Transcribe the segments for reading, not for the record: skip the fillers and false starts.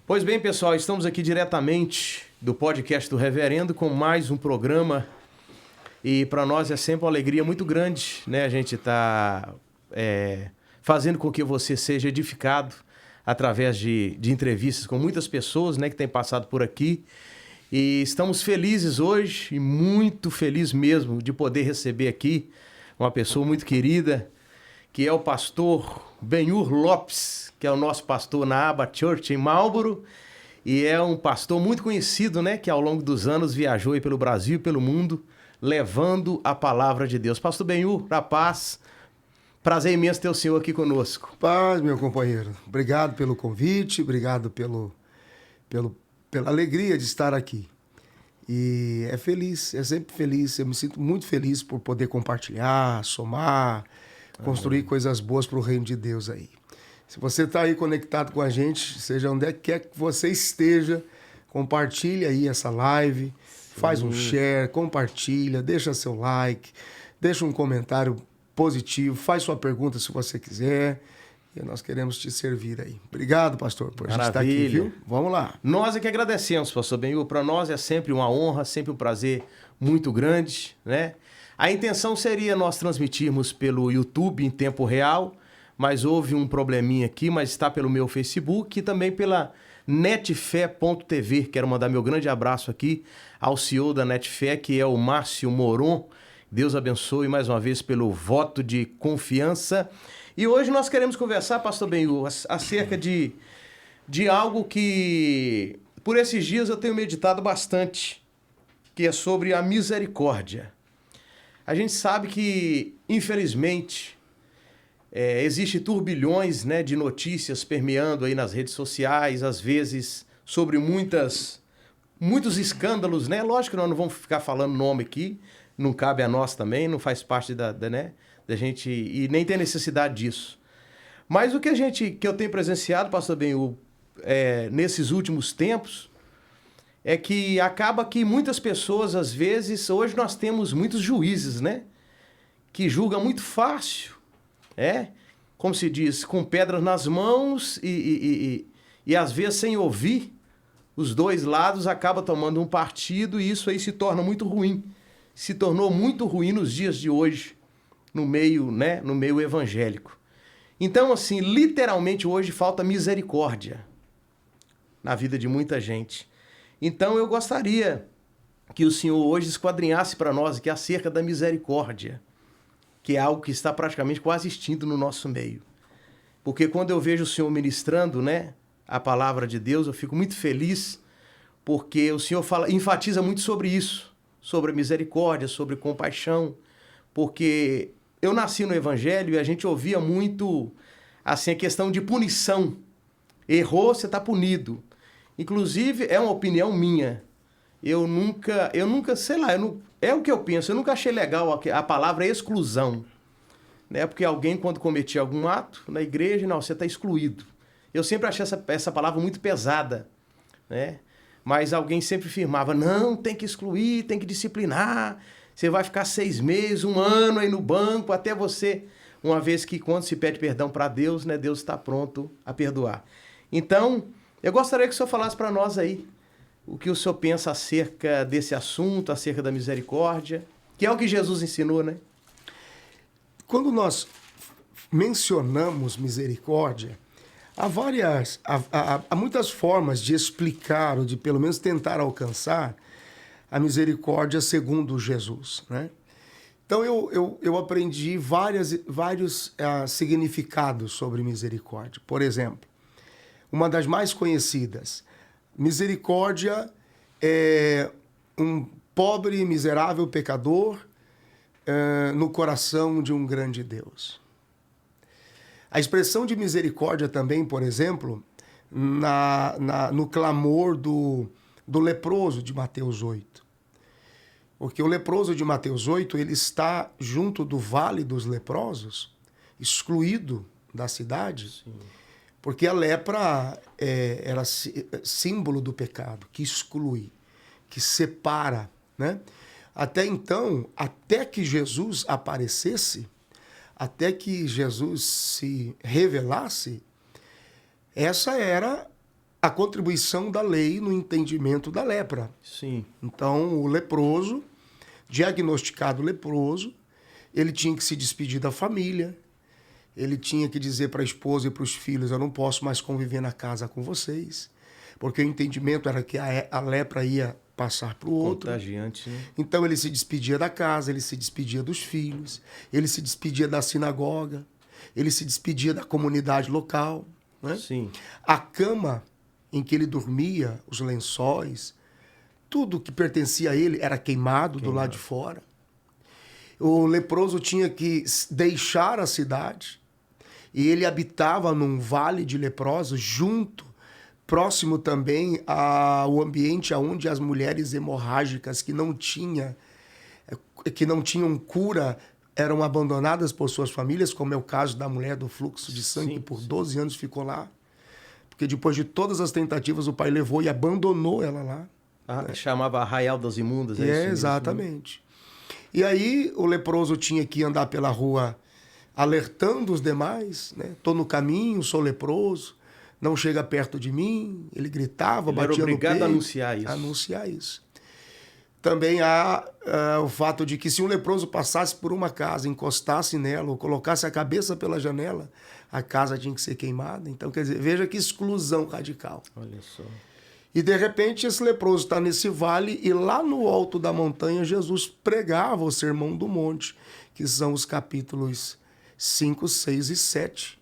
Pois bem, pessoal, estamos aqui diretamente do podcast do Reverendo com mais um programa e para nós é sempre uma alegria muito grande, né? A gente está fazendo com que você seja edificado através de entrevistas com muitas pessoas, né, que têm passado por aqui. E estamos felizes hoje, e muito feliz mesmo, de poder receber aqui uma pessoa muito querida, que é o pastor Benhur Lopes, que é o nosso pastor na Aba Church em Marlboro, e é um pastor muito conhecido, né, que ao longo dos anos viajou aí pelo Brasil e pelo mundo, levando a palavra de Deus. Pastor Benhur, da paz, prazer imenso ter o senhor aqui conosco. Paz, meu companheiro. Obrigado pelo convite, obrigado pela alegria de estar aqui. E é sempre feliz, eu me sinto muito feliz por poder compartilhar, somar, construir coisas boas para o reino de Deus aí. Se você está aí conectado com a gente, seja onde quer que você esteja, compartilhe aí essa live, faz um share, compartilha, deixa seu like, deixa um comentário positivo, faz sua pergunta se você quiser. E nós queremos te servir aí. Obrigado, pastor, por a gente estar aqui, viu? Vamos lá. Nós é que agradecemos, pastor Benhur. Para nós é sempre uma honra, sempre um prazer muito grande, né? A intenção seria nós transmitirmos pelo YouTube em tempo real, mas houve um probleminha aqui, mas está pelo meu Facebook e também pela netfé.tv. Quero mandar meu grande abraço aqui ao CEO da Netfé, que é o Márcio Moron. Deus abençoe mais uma vez pelo voto de confiança. E hoje nós queremos conversar, pastor Benhur, acerca de algo que por esses dias eu tenho meditado bastante, que é sobre a misericórdia. A gente sabe que, infelizmente, existe turbilhões, né, de notícias permeando aí nas redes sociais, às vezes sobre muitos escândalos, né? Lógico que nós não vamos ficar falando nome aqui, não cabe a nós também, não faz parte da gente, e nem tem necessidade disso. Mas o que eu tenho presenciado, pastor Benhur, nesses últimos tempos, é que acaba que muitas pessoas, às vezes, hoje nós temos muitos juízes, né? Que julgam muito fácil, como se diz, com pedras nas mãos e às vezes sem ouvir os dois lados, acaba tomando um partido e isso aí se torna muito ruim. Se tornou muito ruim nos dias de hoje, no meio evangélico. Então, assim, literalmente hoje falta misericórdia na vida de muita gente. Então, eu gostaria que o senhor hoje esquadrinhasse para nós aqui acerca da misericórdia, que é algo que está praticamente quase extinto no nosso meio. Porque quando eu vejo o senhor ministrando, né, a palavra de Deus, eu fico muito feliz, porque o senhor enfatiza muito sobre isso, sobre a misericórdia, sobre compaixão, porque eu nasci no Evangelho e a gente ouvia muito assim, a questão de punição. Errou, você está punido. Inclusive, é uma opinião minha. Eu nunca, sei lá, é o que eu penso, eu nunca achei legal a palavra exclusão. Né? Porque alguém, quando cometia algum ato na igreja, não, você está excluído. Eu sempre achei essa palavra muito pesada, né? Mas alguém sempre afirmava, não, tem que excluir, tem que disciplinar, você vai ficar 6 meses, 1 ano aí no banco, até você, uma vez que quando se pede perdão para Deus, né, Deus está pronto a perdoar. Então, eu gostaria que o senhor falasse para nós aí o que o senhor pensa acerca desse assunto, acerca da misericórdia, que é o que Jesus ensinou, né? Quando nós mencionamos misericórdia, há muitas formas de explicar, ou de pelo menos tentar alcançar a misericórdia segundo Jesus, né? Então eu aprendi vários significados sobre misericórdia. Por exemplo, uma das mais conhecidas, misericórdia é um pobre e miserável pecador no coração de um grande Deus. A expressão de misericórdia também, por exemplo, no clamor do leproso de Mateus 8. Porque o leproso de Mateus 8, ele está junto do vale dos leprosos, excluído da cidade, sim, porque a lepra era símbolo do pecado, que exclui, que separa, né? Até então, até que Jesus aparecesse, até que Jesus se revelasse, essa era a contribuição da lei no entendimento da lepra. Sim. Então, o leproso, diagnosticado leproso, ele tinha que se despedir da família, ele tinha que dizer para a esposa e para os filhos: eu não posso mais conviver na casa com vocês, porque o entendimento era que a lepra ia passar para o outro. Contagiante, né? Então ele se despedia da casa, ele se despedia dos filhos, ele se despedia da sinagoga, ele se despedia da comunidade local, né? Sim. A cama em que ele dormia, os lençóis, tudo que pertencia a ele era queimado do lado de fora. O leproso tinha que deixar a cidade e ele habitava num vale de leprosos próximo também ao ambiente onde as mulheres hemorrágicas que não tinham cura eram abandonadas por suas famílias, como é o caso da mulher do fluxo de sangue, que por 12 anos ficou lá. Porque depois de todas as tentativas, o pai levou e abandonou ela lá. Chamava Arraial das Imundas. É isso, exatamente. E aí o leproso tinha que andar pela rua alertando os demais, né? Tô no caminho, sou leproso, não chega perto de mim. Ele gritava, batia no peito. Era obrigado a anunciar isso. Anunciar isso. Também há o fato de que se um leproso passasse por uma casa, encostasse nela ou colocasse a cabeça pela janela, a casa tinha que ser queimada. Então, quer dizer, veja que exclusão radical. Olha só. E, de repente, esse leproso está nesse vale e lá no alto da montanha, Jesus pregava o Sermão do Monte, que são os capítulos 5, 6 e 7.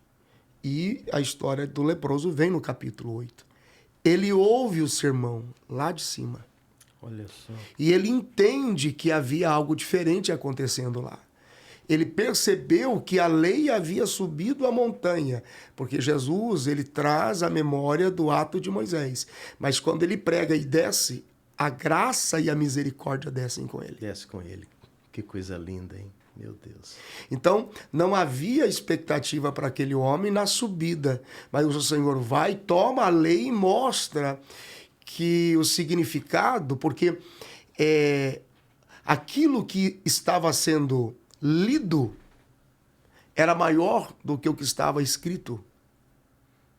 E a história do leproso vem no capítulo 8. Ele ouve o sermão lá de cima. Olha só. E ele entende que havia algo diferente acontecendo lá. Ele percebeu que a lei havia subido a montanha, porque Jesus, ele traz a memória do ato de Moisés. Mas quando ele prega e desce, a graça e a misericórdia descem com ele. Desce com ele. Que coisa linda, hein? Meu Deus. Então, não havia expectativa para aquele homem na subida. Mas o Senhor vai, toma a lei e mostra que o significado, porque aquilo que estava sendo lido era maior do que o que estava escrito.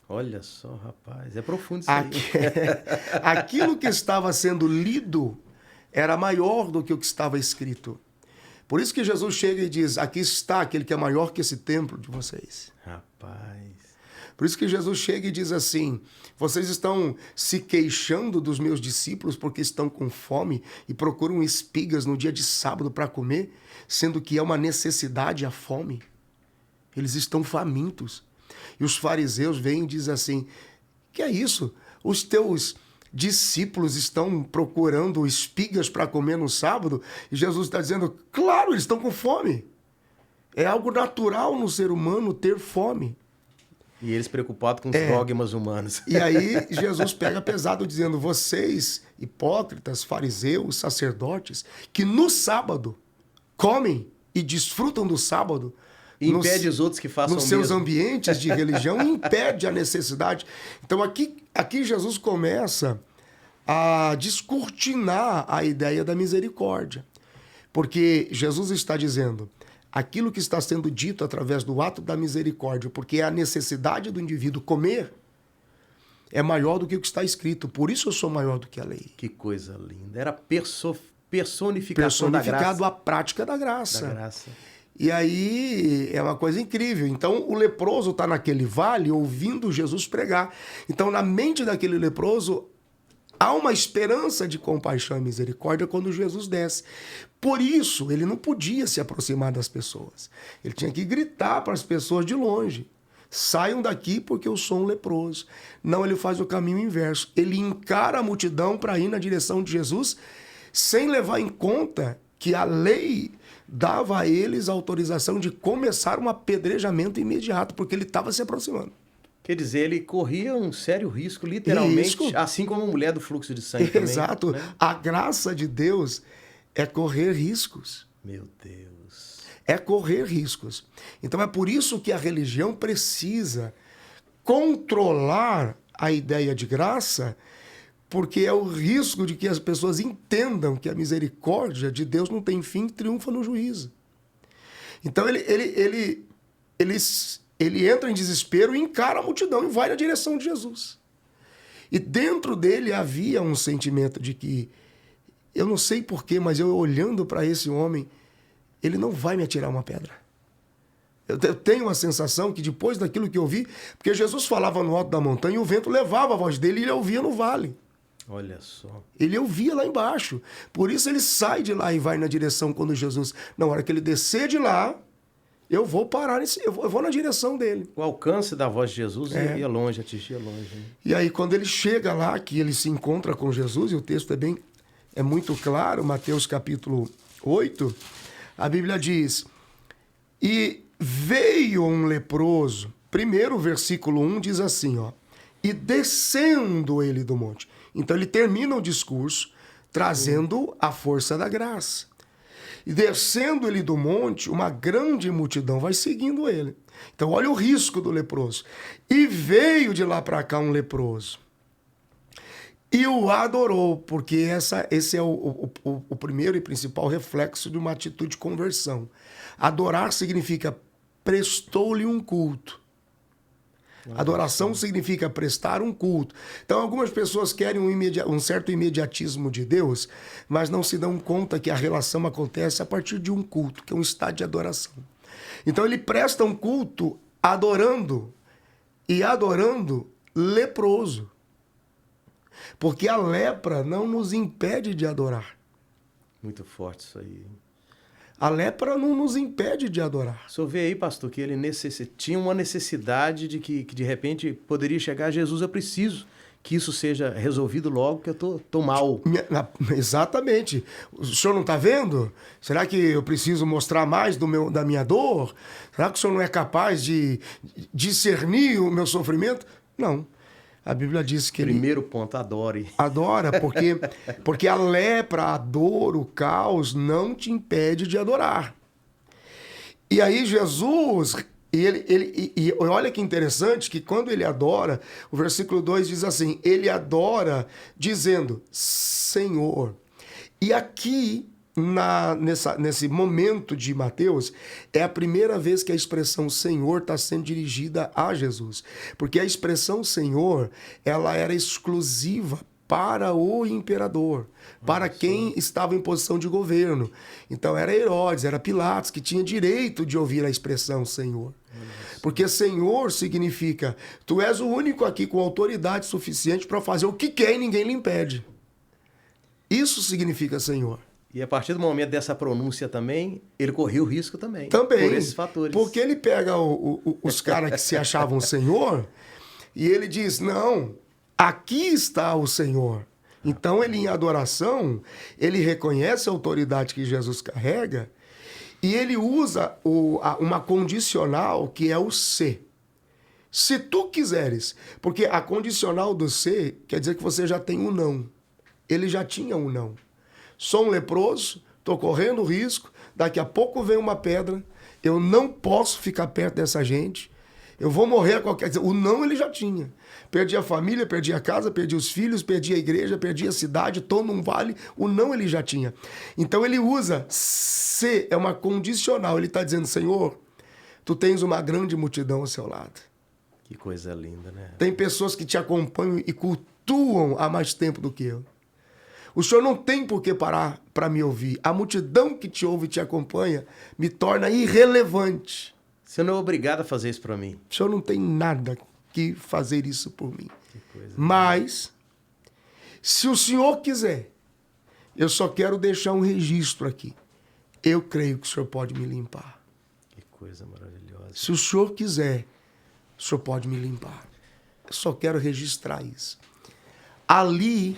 Olha só, rapaz, é profundo isso aí. Aquilo que estava sendo lido era maior do que o que estava escrito. Por isso que Jesus chega e diz: aqui está aquele que é maior que esse templo de vocês. Rapaz. Por isso que Jesus chega e diz assim: vocês estão se queixando dos meus discípulos porque estão com fome e procuram espigas no dia de sábado para comer, sendo que é uma necessidade a fome. Eles estão famintos. E os fariseus vêm e dizem assim: que é isso? Os teus discípulos estão procurando espigas para comer no sábado? E Jesus está dizendo: claro, eles estão com fome. É algo natural no ser humano ter fome. E eles preocupados com os dogmas humanos. E aí Jesus pega pesado dizendo: vocês, hipócritas, fariseus, sacerdotes, que no sábado comem e desfrutam do sábado, e impede os outros que façam nos o seus mesmo. ambientes de religião, impede a necessidade. Então aqui Jesus começa a descortinar a ideia da misericórdia. Porque Jesus está dizendo: aquilo que está sendo dito através do ato da misericórdia, porque é a necessidade do indivíduo comer, é maior do que o que está escrito. Por isso eu sou maior do que a lei. Que coisa linda. Era personificação da graça. Personificado a prática da graça. Da graça. E aí é uma coisa incrível. Então o leproso está naquele vale ouvindo Jesus pregar. Então na mente daquele leproso há uma esperança de compaixão e misericórdia quando Jesus desce. Por isso, ele não podia se aproximar das pessoas. Ele tinha que gritar para as pessoas de longe: saiam daqui porque eu sou um leproso. Não, ele faz o caminho inverso. Ele encara a multidão para ir na direção de Jesus, sem levar em conta que a lei dava a eles a autorização de começar um apedrejamento imediato, porque ele estava se aproximando. Quer dizer, ele corria um sério risco, literalmente, assim como a mulher do fluxo de sangue também. Exato. Né? A graça de Deus é correr riscos. Meu Deus. É correr riscos. Então é por isso que a religião precisa controlar a ideia de graça, porque é o risco de que as pessoas entendam que a misericórdia de Deus não tem fim e triunfa no juízo. Então ele entra em desespero e encara a multidão e vai na direção de Jesus. E dentro dele havia um sentimento de que, eu não sei porquê, mas eu olhando para esse homem, ele não vai me atirar uma pedra. Eu tenho a sensação que depois daquilo que eu vi, porque Jesus falava no alto da montanha e o vento levava a voz dele e ele ouvia no vale. Olha só. Ele ouvia lá embaixo. Por isso ele sai de lá e vai na direção quando Jesus... Na hora que ele descer de lá, eu vou parar, eu vou na direção dele. O alcance da voz de Jesus ia longe, atingia longe. Né? E aí quando ele chega lá, que ele se encontra com Jesus, e o texto é muito claro, Mateus capítulo 8, a Bíblia diz, e veio um leproso, primeiro o versículo 1 diz assim, ó, e descendo ele do monte. Então ele termina o discurso trazendo a força da graça. E descendo ele do monte, uma grande multidão vai seguindo ele. Então olha o risco do leproso. E veio de lá para cá um leproso. E o adorou, porque esse é o primeiro e principal reflexo de uma atitude de conversão. Adorar significa prestou-lhe um culto. Adoração significa prestar um culto. Então, algumas pessoas querem um certo imediatismo de Deus, mas não se dão conta que a relação acontece a partir de um culto, que é um estado de adoração. Então, ele presta um culto adorando, e adorando leproso. Porque a lepra não nos impede de adorar. Muito forte isso aí. A lepra não nos impede de adorar. O senhor vê aí, pastor, que ele tinha uma necessidade de que de repente poderia chegar a Jesus, eu preciso que isso seja resolvido logo, que eu tô mal. Exatamente. O senhor não está vendo? Será que eu preciso mostrar mais da minha dor? Será que o senhor não é capaz de discernir o meu sofrimento? Não. A Bíblia diz que Primeiro ponto, adore. Adora, porque a lepra, a dor, o caos não te impede de adorar. E aí Jesus, e olha que interessante que quando ele adora, o versículo 2 diz assim, ele adora dizendo, Senhor. E aqui, nesse momento de Mateus, é a primeira vez que a expressão Senhor está sendo dirigida a Jesus. Porque a expressão Senhor, ela era exclusiva para o imperador, para quem estava em posição de governo. Então era Herodes, era Pilatos, que tinha direito de ouvir a expressão Senhor. Porque Senhor significa, tu és o único aqui com autoridade suficiente para fazer o que quer e ninguém lhe impede. Isso significa Senhor. E a partir do momento dessa pronúncia também, ele correu o risco também. Também. Por esses fatores. Porque ele pega os caras que se achavam Senhor e ele diz, não, aqui está o Senhor. Então ele em adoração, ele reconhece a autoridade que Jesus carrega e ele usa uma condicional que é o se. Se tu quiseres. Porque a condicional do se quer dizer que você já tem um não. Ele já tinha um não. Sou um leproso, estou correndo risco, daqui a pouco vem uma pedra, eu não posso ficar perto dessa gente, eu vou morrer a qualquer... O não ele já tinha. Perdi a família, perdi a casa, perdi os filhos, perdi a igreja, perdi a cidade, estou num vale, o não ele já tinha. Então ele usa se, é uma condicional, ele está dizendo, Senhor, tu tens uma grande multidão ao seu lado. Que coisa linda, né? Tem pessoas que te acompanham e cultuam há mais tempo do que eu. O senhor não tem por que parar para me ouvir. A multidão que te ouve e te acompanha me torna irrelevante. Você não é obrigado a fazer isso para mim. O senhor não tem nada que fazer isso por mim. Que coisa. Mas, se o senhor quiser, eu só quero deixar um registro aqui. Eu creio que o senhor pode me limpar. Que coisa maravilhosa. Se o senhor quiser, o senhor pode me limpar. Eu só quero registrar isso. Ali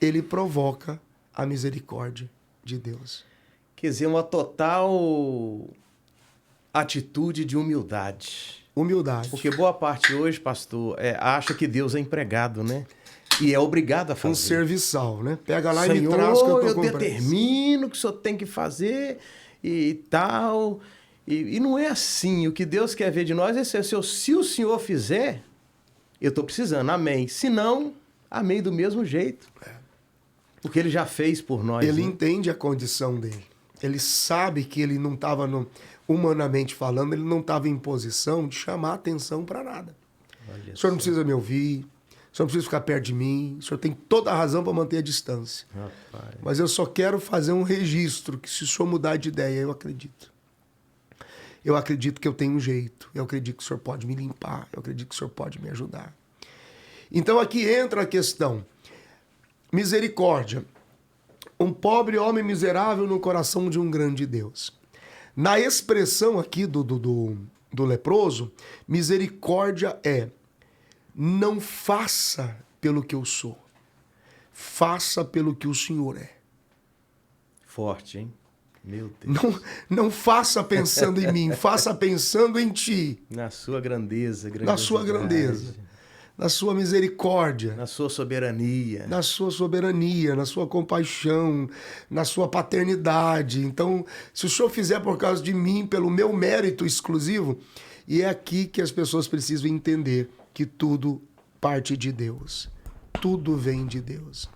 ele provoca a misericórdia de Deus. Quer dizer, uma total atitude de humildade. Humildade. Porque boa parte hoje, pastor, acha que Deus é empregado, né? E é obrigado a fazer. Um serviçal, né? Pega lá Senhor, e me traz que eu tô eu com determino que o senhor tem que fazer e tal. E não é assim. O que Deus quer ver de nós é se o senhor fizer, eu estou precisando, amém. Se não, amém do mesmo jeito. Porque ele já fez por nós. Ele né? entende a condição dele. Ele sabe que ele não estava, humanamente falando, ele não estava em posição de chamar atenção para nada. Olha O senhor não só. precisa me ouvir, O senhor não precisa ficar perto de mim. O senhor tem toda a razão para manter a distância. Rapaz. Mas eu só quero fazer um registro que se o senhor mudar de ideia, eu acredito. Eu acredito que eu tenho um jeito. Eu acredito que o senhor pode me limpar. Eu acredito que o senhor pode me ajudar. Então aqui entra a questão. Misericórdia. Um pobre homem miserável no coração de um grande Deus. Na expressão aqui do leproso, misericórdia é: não faça pelo que eu sou. Faça pelo que o Senhor é. Forte, hein? Meu Deus. Não faça pensando em mim, faça pensando em ti. Na sua grandeza. Na sua grandeza. Na sua misericórdia. Na sua soberania. Na sua soberania, na sua compaixão, na sua paternidade. Então, se o Senhor fizer por causa de mim, pelo meu mérito exclusivo, e é aqui que as pessoas precisam entender que tudo parte de Deus. Tudo vem de Deus.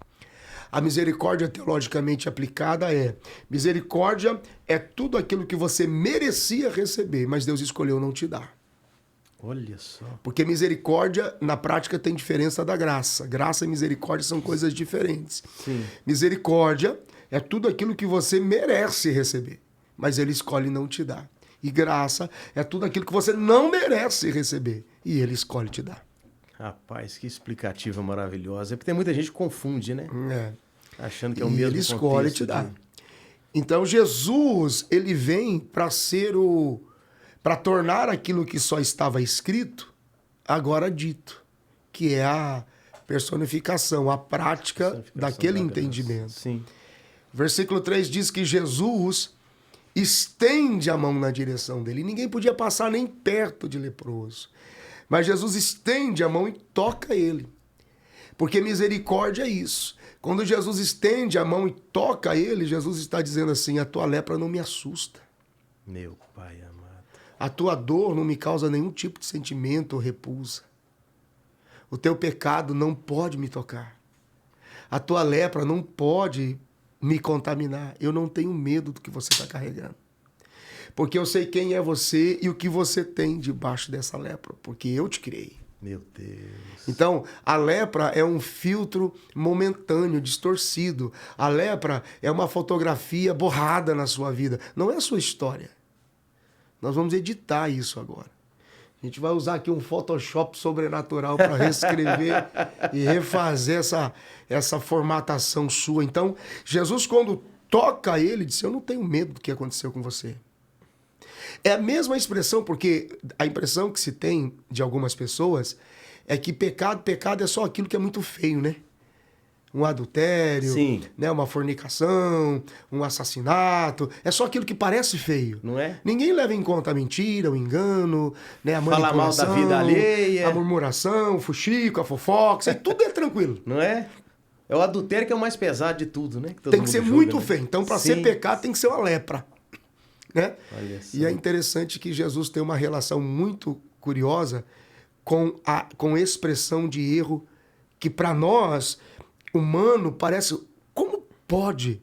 A misericórdia teologicamente aplicada é: misericórdia é tudo aquilo que você merecia receber, mas Deus escolheu não te dar. Olha só. Porque misericórdia, na prática, tem diferença da graça. Graça e misericórdia são coisas diferentes. Sim. Misericórdia é tudo aquilo que você merece receber, mas Ele escolhe não te dar. E graça é tudo aquilo que você não merece receber, e Ele escolhe te dar. Rapaz, que explicativa maravilhosa. É porque tem muita gente que confunde, né? É. Achando que é o E mesmo Ele escolhe te contexto dar. de- Então Jesus, ele vem para tornar aquilo que só estava escrito agora dito, que é a personificação, a prática Personificação daquele da graça. entendimento. Sim. Versículo 3 diz que Jesus estende a mão na direção dele. E ninguém podia passar nem perto de leproso. Mas Jesus estende a mão e toca ele. Porque misericórdia é isso. Quando Jesus estende a mão e toca ele, Jesus está dizendo assim: a tua lepra não me assusta. Meu Pai amado. A tua dor não me causa nenhum tipo de sentimento ou repulsa. O teu pecado não pode me tocar. A tua lepra não pode me contaminar. Eu não tenho medo do que você está carregando. Porque eu sei quem é você e o que você tem debaixo dessa lepra. Porque eu te criei. Meu Deus. Então, a lepra é um filtro momentâneo, distorcido. A lepra é uma fotografia borrada na sua vida. Não é a sua história. Nós vamos editar isso agora. A gente vai usar aqui um Photoshop sobrenatural para reescrever e refazer essa formatação sua. Então, Jesus, quando toca ele, disse: eu não tenho medo do que aconteceu com você. É a mesma expressão, porque a impressão que se tem de algumas pessoas é que pecado é só aquilo que é muito feio, né? Um adultério, Sim. né? Uma fornicação, um assassinato. É só aquilo que parece feio. Não é? Ninguém leva em conta a mentira, o engano, né? A Falar mal da vida alheia. a murmuração, o fuxico, a fofoca. Isso aí tudo é tranquilo. Não é? É o adultério que é o mais pesado de tudo, né? todo Tem que mundo ser julga, muito né? feio. Então, para Sim. ser pecado, tem que ser uma lepra. Né? Olha só. E é interessante que Jesus tem uma relação muito curiosa com a expressão de erro que, para nós, humano, parece... Como pode?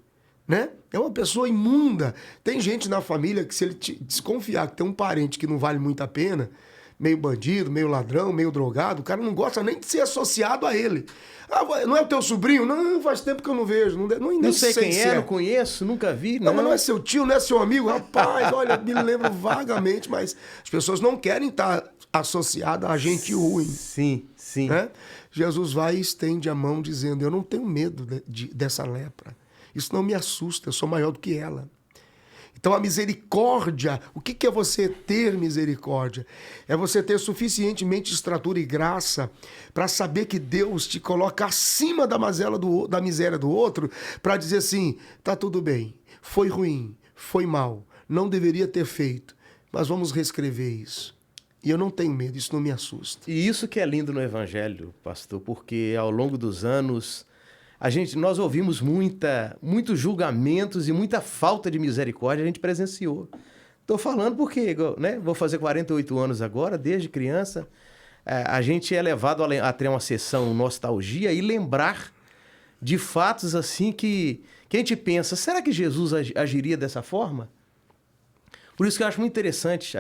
Né? É uma pessoa imunda. Tem gente na família que, se ele desconfiar que tem um parente que não vale muito a pena, meio bandido, meio ladrão, meio drogado, o cara não gosta nem de ser associado a ele. Ah, não é o teu sobrinho? Não, faz tempo que eu não vejo. Não sei quem é, não conheço, nunca vi. Não, mas não é seu tio, não é seu amigo. Rapaz, olha, me lembro vagamente, mas as pessoas não querem estar associadas a gente ruim. Sim, sim. Né? Jesus vai e estende a mão dizendo: eu não tenho medo dessa lepra. Isso não me assusta, eu sou maior do que ela. Então a misericórdia, o que é você ter misericórdia? É você ter suficientemente estrutura e graça para saber que Deus te coloca acima da miséria do outro, para dizer assim: tá tudo bem, foi ruim, foi mal, não deveria ter feito, mas vamos reescrever isso. E eu não tenho medo, isso não me assusta. E isso que é lindo no Evangelho, pastor, porque ao longo dos anos nós ouvimos muitos julgamentos e muita falta de misericórdia a gente presenciou. Estou falando porque, né, vou fazer 48 anos agora, desde criança, a gente é levado a ter uma sessão nostalgia e lembrar de fatos assim que a gente pensa: será que Jesus agiria dessa forma? Por isso que eu acho muito interessante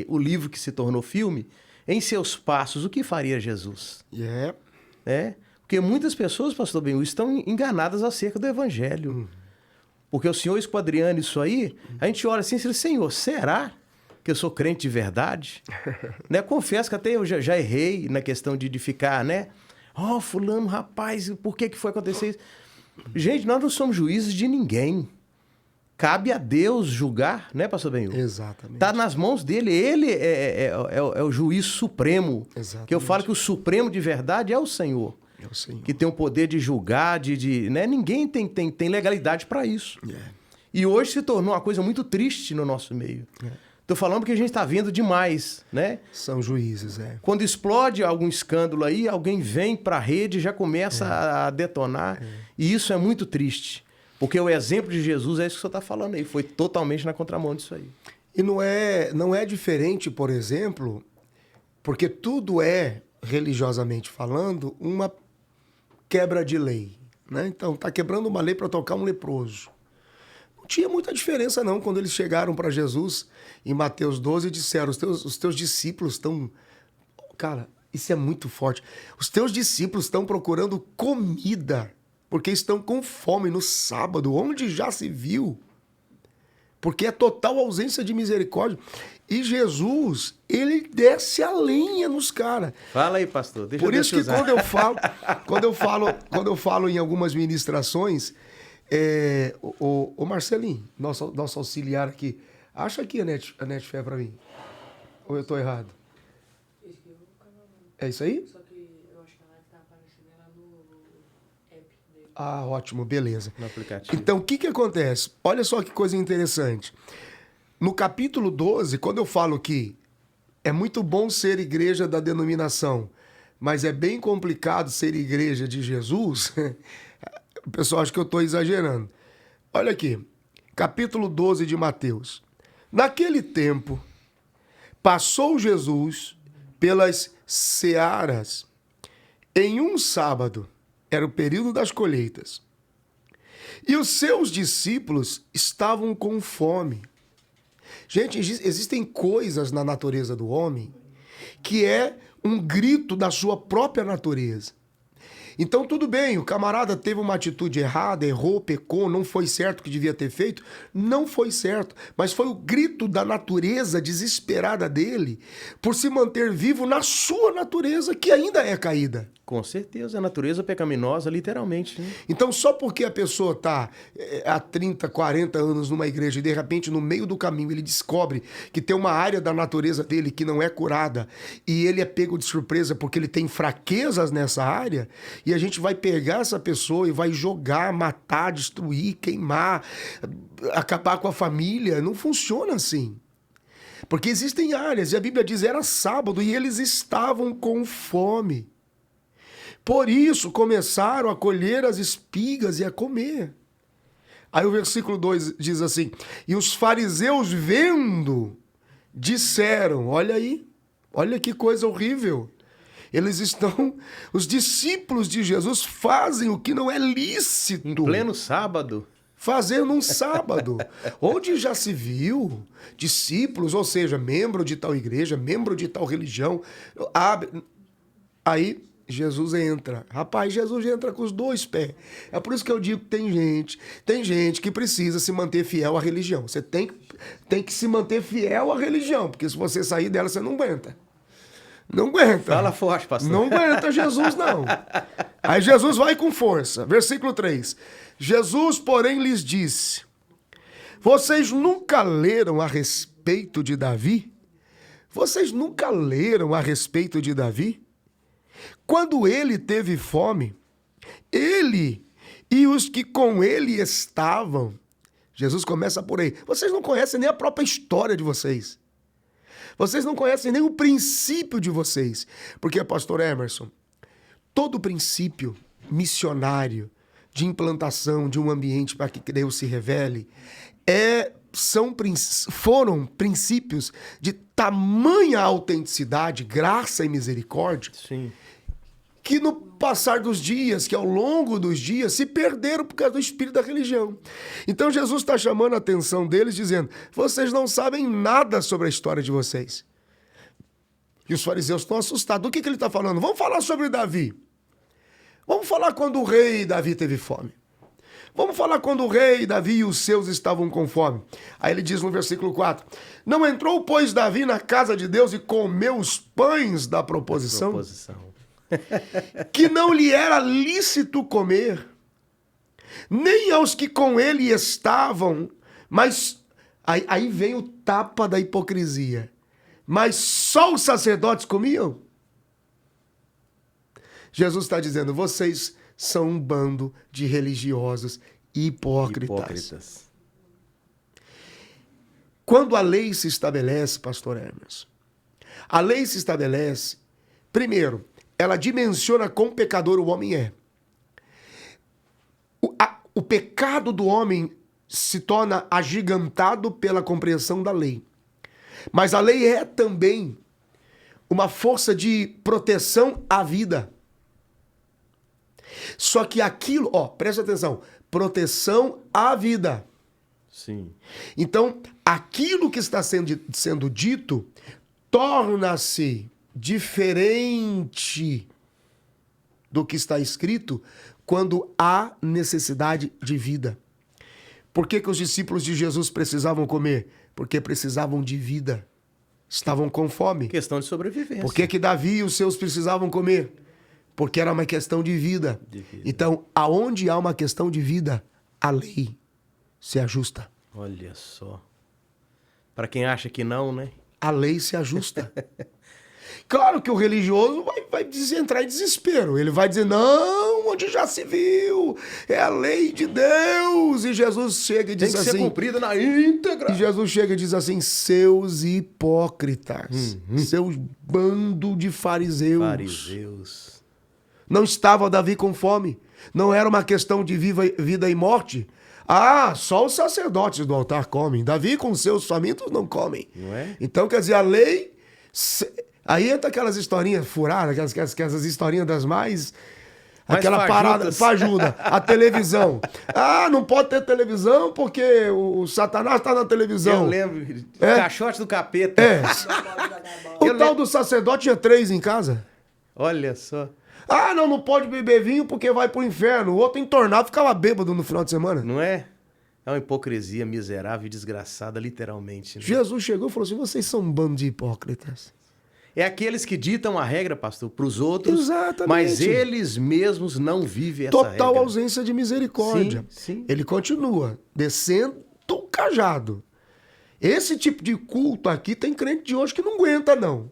o livro que se tornou filme, Em Seus Passos, o que faria Jesus? né? Porque muitas pessoas, pastor Benhur, estão enganadas acerca do evangelho. Porque o senhor esquadriando isso aí, a gente olha assim e diz, Senhor, será que eu sou crente de verdade? Né? Confesso que até eu já errei na questão de ficar, né? Fulano, rapaz, por que foi acontecer isso? Gente, nós não somos juízes de ninguém. Cabe a Deus julgar, né, pastor Benhur? Exatamente. Está nas mãos dele. Ele é o juiz supremo. Exatamente. Que eu falo que o supremo de verdade é o Senhor. É o Senhor. Que tem o poder de julgar, né? Ninguém tem legalidade para isso. E hoje se tornou uma coisa muito triste no nosso meio. Tô falando porque a gente está vendo demais, né? São juízes, Quando explode algum escândalo aí, alguém vem para a rede e já começa a detonar. E isso é muito triste. Porque o exemplo de Jesus é isso que o senhor está falando aí. Foi totalmente na contramão disso aí. E não é diferente, por exemplo, porque tudo é, religiosamente falando, uma quebra de lei. Né? Então, está quebrando uma lei para tocar um leproso. Não tinha muita diferença, não, quando eles chegaram para Jesus em Mateus 12 e disseram, os teus discípulos estão... Cara, isso é muito forte. Os teus discípulos estão procurando comida, porque estão com fome no sábado, onde já se viu. Porque é total ausência de misericórdia. E Jesus, ele desce a lenha nos caras. Fala aí, pastor. Deixa Por eu isso que quando eu falo em algumas ministrações, o Marcelinho, nosso auxiliar aqui, acha aqui a Netfé para mim. Ou eu estou errado? É isso aí? Só que eu acho que a live tá aparecendo lá no app dele. Ah, ótimo, beleza. No aplicativo. Então, o que acontece? Olha só que coisa interessante. No capítulo 12, quando eu falo que é muito bom ser igreja da denominação, mas é bem complicado ser igreja de Jesus, o pessoal acha que eu estou exagerando. Olha aqui, capítulo 12 de Mateus. Naquele tempo, passou Jesus pelas searas em um sábado, era o período das colheitas, e os seus discípulos estavam com fome. Gente, existem coisas na natureza do homem que é um grito da sua própria natureza. Então, tudo bem, o camarada teve uma atitude errada, errou, pecou, não foi certo o que devia ter feito, não foi certo, mas foi o grito da natureza desesperada dele por se manter vivo na sua natureza, que ainda é caída. Com certeza, a natureza pecaminosa, literalmente. Né? Então, só porque a pessoa está há 30, 40 anos numa igreja e, de repente, no meio do caminho, ele descobre que tem uma área da natureza dele que não é curada e ele é pego de surpresa porque ele tem fraquezas nessa área, e a gente vai pegar essa pessoa e vai jogar, matar, destruir, queimar, acabar com a família. Não funciona assim. Porque existem áreas, e a Bíblia diz, era sábado e eles estavam com fome. Por isso começaram a colher as espigas e a comer. Aí o versículo 2 diz assim, e os fariseus vendo, disseram, olha aí, olha que coisa horrível. Os discípulos de Jesus fazem o que não é lícito. Em pleno sábado. Fazer num sábado, onde já se viu discípulos, ou seja, membro de tal igreja, membro de tal religião. Aí Jesus entra. Rapaz, Jesus entra com os dois pés. É por isso que eu digo que tem gente que precisa se manter fiel à religião. Você tem que se manter fiel à religião, porque se você sair dela, você não aguenta. Não aguenta. Fala forte, pastor. Não aguenta Jesus, não. Aí Jesus vai com força. Versículo 3. Jesus, porém, lhes disse, vocês nunca leram a respeito de Davi? Vocês nunca leram a respeito de Davi? Quando ele teve fome, ele e os que com ele estavam, Jesus começa por aí, vocês não conhecem nem a própria história de vocês. Vocês não conhecem nem o princípio de vocês. Porque, pastor Emerson, todo princípio missionário de implantação de um ambiente para que Deus se revele foram princípios de tamanha autenticidade, graça e misericórdia, sim, que no passar dos dias, que ao longo dos dias, se perderam por causa do espírito da religião. Então Jesus está chamando a atenção deles, dizendo, vocês não sabem nada sobre a história de vocês. E os fariseus estão assustados. Do que ele está falando? Vamos falar sobre Davi. Vamos falar quando o rei Davi teve fome. Vamos falar quando o rei Davi e os seus estavam com fome. Aí ele diz no versículo 4, não entrou, pois, Davi na casa de Deus e comeu os pães da proposição, que não lhe era lícito comer, nem aos que com ele estavam, mas aí vem o tapa da hipocrisia. Mas só os sacerdotes comiam? Jesus está dizendo, vocês são um bando de religiosos hipócritas. Quando a lei se estabelece, pastor Hermes, a lei se estabelece, primeiro, ela dimensiona quão pecador o homem é. O pecado do homem se torna agigantado pela compreensão da lei. Mas a lei é também uma força de proteção à vida. Só que aquilo, presta atenção, proteção à vida. Sim. Então, aquilo que está sendo dito torna-se diferente do que está escrito quando há necessidade de vida. Por que os discípulos de Jesus precisavam comer? Porque precisavam de vida. Estavam com fome. Questão de sobrevivência. Por que Davi e os seus precisavam comer? Porque era uma questão de vida. Então, aonde há uma questão de vida, a lei se ajusta. Olha só. Para quem acha que não, né? A lei se ajusta. Claro que o religioso vai entrar em desespero. Ele vai dizer, não, onde já se viu? É a lei de Deus. E Jesus chega e diz assim... Tem que ser cumprida na íntegra. E Jesus chega e diz assim, seus hipócritas, seus bando de fariseus. Fariseus. Não estava Davi com fome. Não era uma questão de vida e morte. Ah, só os sacerdotes do altar comem. Davi com seus famintos não comem. Não é? Então, quer dizer, a lei... Aí entra aquelas historinhas furadas, aquelas historinhas das mais... Aquela parada, fajuda, a televisão. Ah, não pode ter televisão porque o Satanás está na televisão. Eu lembro, caixote do capeta. É. O tal do sacerdote tinha 3 em casa. Olha só. Ah, não pode beber vinho porque vai pro inferno. O outro entornado ficava bêbado no final de semana. Não é? É uma hipocrisia miserável e desgraçada, literalmente. Né? Jesus chegou e falou assim, vocês são um bando de hipócritas. É aqueles que ditam a regra, pastor, para os outros, exatamente, mas eles mesmos não vivem essa regra. Total ausência de misericórdia. Sim. Ele continua descendo o cajado. Esse tipo de culto aqui tem crente de hoje que não aguenta, não.